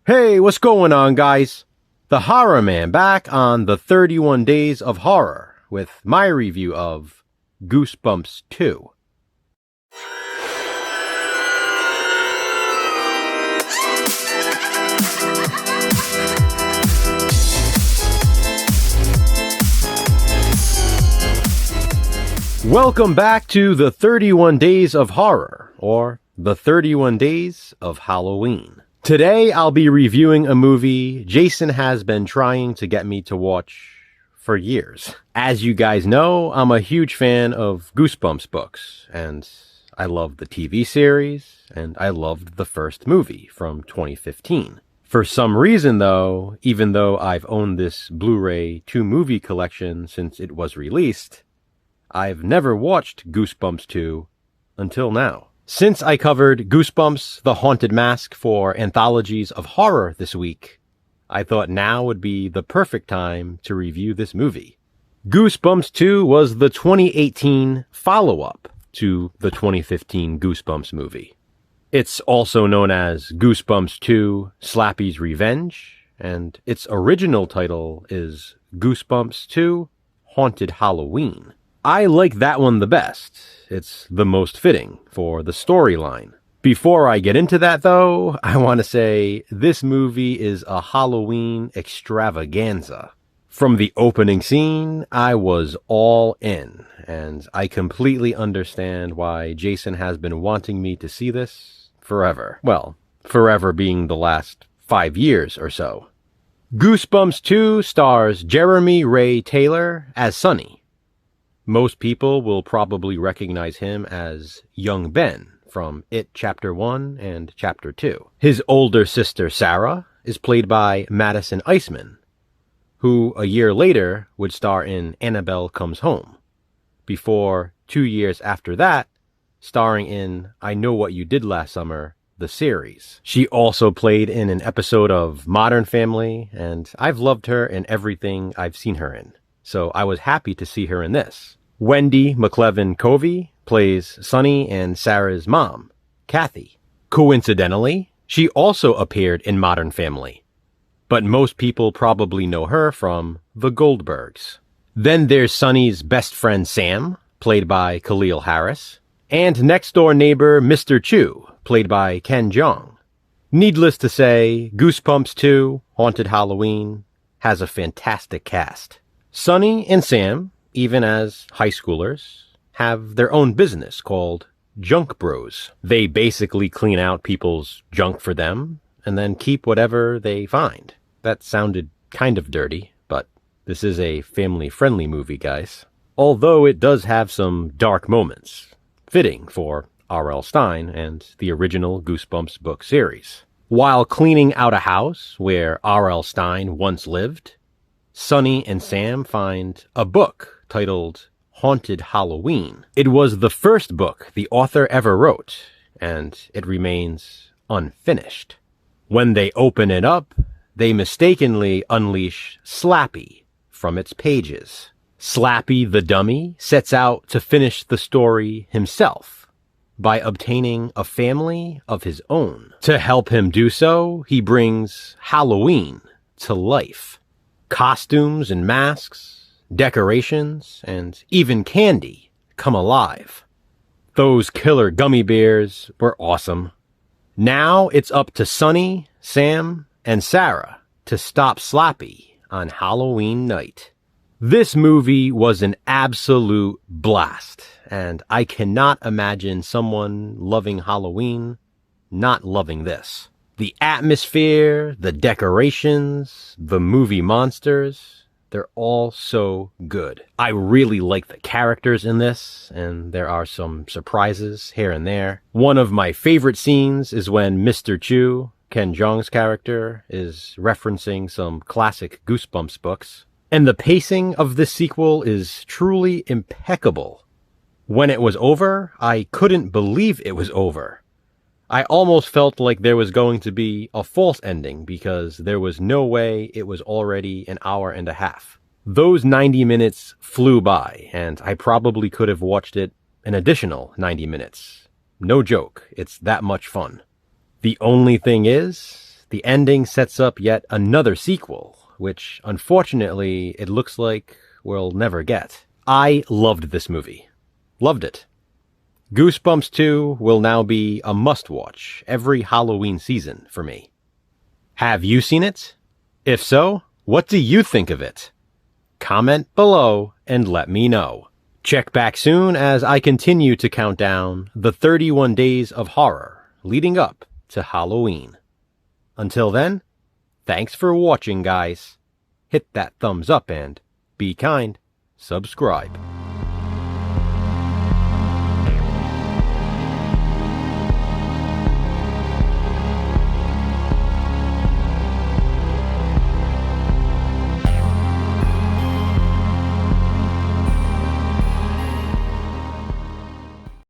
Hey, what's going on, guys? The Horror Man back on the 31 Days of Horror with my review of Goosebumps 2. Welcome back to the 31 Days of Horror, or the 31 Days of Halloween. Today, I'll be reviewing a movie Jason has been trying to get me to watch for years. As you guys know, I'm a huge fan of Goosebumps books, and I love the TV series, and I loved the first movie from 2015. For some reason, though, even though I've owned this Blu-ray 2-movie collection since it was released, I've never watched Goosebumps 2 until now. Since I covered Goosebumps The Haunted Mask for Anthologies of Horror this week, I thought now would be the perfect time to review this movie. Goosebumps 2 was the 2018 follow-up to the 2015 Goosebumps movie. It's also known as Goosebumps 2 SLAPPY'S Revenge, and its original title is Goosebumps 2 Haunted Halloween. I like that one the best. It's the most fitting for the storyline. Before I get into that, though, I want to say this movie is a Halloween extravaganza. From the opening scene, I was all in, and I completely understand why Jason has been wanting me to see this forever. Well, forever being the last 5 years or so. Goosebumps 2 stars Jeremy Ray Taylor as Sonny. Most people will probably recognize him as Young Ben from It Chapter 1 and Chapter 2. His older sister Sarah is played by Madison Iseman, who a year later would star in Annabelle Comes Home, before 2 years after that, starring in I Know What You Did Last Summer, the series. She also played in an episode of Modern Family, and I've loved her in everything I've seen her in, so I was happy to see her in this. Wendy McLevin-Covey plays Sonny and Sarah's mom, Kathy. Coincidentally, she also appeared in Modern Family, but most people probably know her from The Goldbergs. Then there's Sonny's best friend Sam, played by Khalil Harris, and next-door neighbor Mr. Chu, played by Ken Jeong. Needless to say, Goosebumps 2 Haunted Halloween has a fantastic cast. Sonny and Sam, even as high schoolers, have their own business called Junk Bros. They basically clean out people's junk for them and then keep whatever they find. That sounded kind of dirty, but this is a family-friendly movie, guys. Although it does have some dark moments, fitting for R.L. Stine and the original Goosebumps book series. While cleaning out a house where R.L. Stine once lived, Sonny and Sam find a book titled Haunted Halloween. It was the first book the author ever wrote, and it remains unfinished. When they open it up, they mistakenly unleash Slappy from its pages. Slappy the dummy sets out to finish the story himself by obtaining a family of his own. To help him do so, he brings Halloween to life. Costumes and masks, decorations, and even candy come alive. Those killer gummy bears were awesome. Now it's up to Sonny, Sam, and Sarah to stop Slappy on Halloween night. This movie was an absolute blast, and I cannot imagine someone loving Halloween not loving this. The atmosphere, the decorations, the movie monsters, they're all so good. I really like the characters in this, and there are some surprises here and there. One of my favorite scenes is when Mr. Chu, Ken Jeong's character, is referencing some classic Goosebumps books. And the pacing of this sequel is truly impeccable. When it was over, I couldn't believe it was over. I almost felt like there was going to be a false ending because there was no way it was already an hour and a half. Those 90 minutes flew by, and I probably could have watched it an additional 90 minutes. No joke, it's that much fun. The only thing is, the ending sets up yet another sequel, which unfortunately it looks like we'll never get. I loved this movie. Loved it. Goosebumps 2 will now be a must-watch every Halloween season for me. Have you seen it? If so, what do you think of it? Comment below and let me know. Check back soon as I continue to count down the 31 days of horror leading up to Halloween. Until then, thanks for watching, guys. Hit that thumbs up and, be kind, subscribe.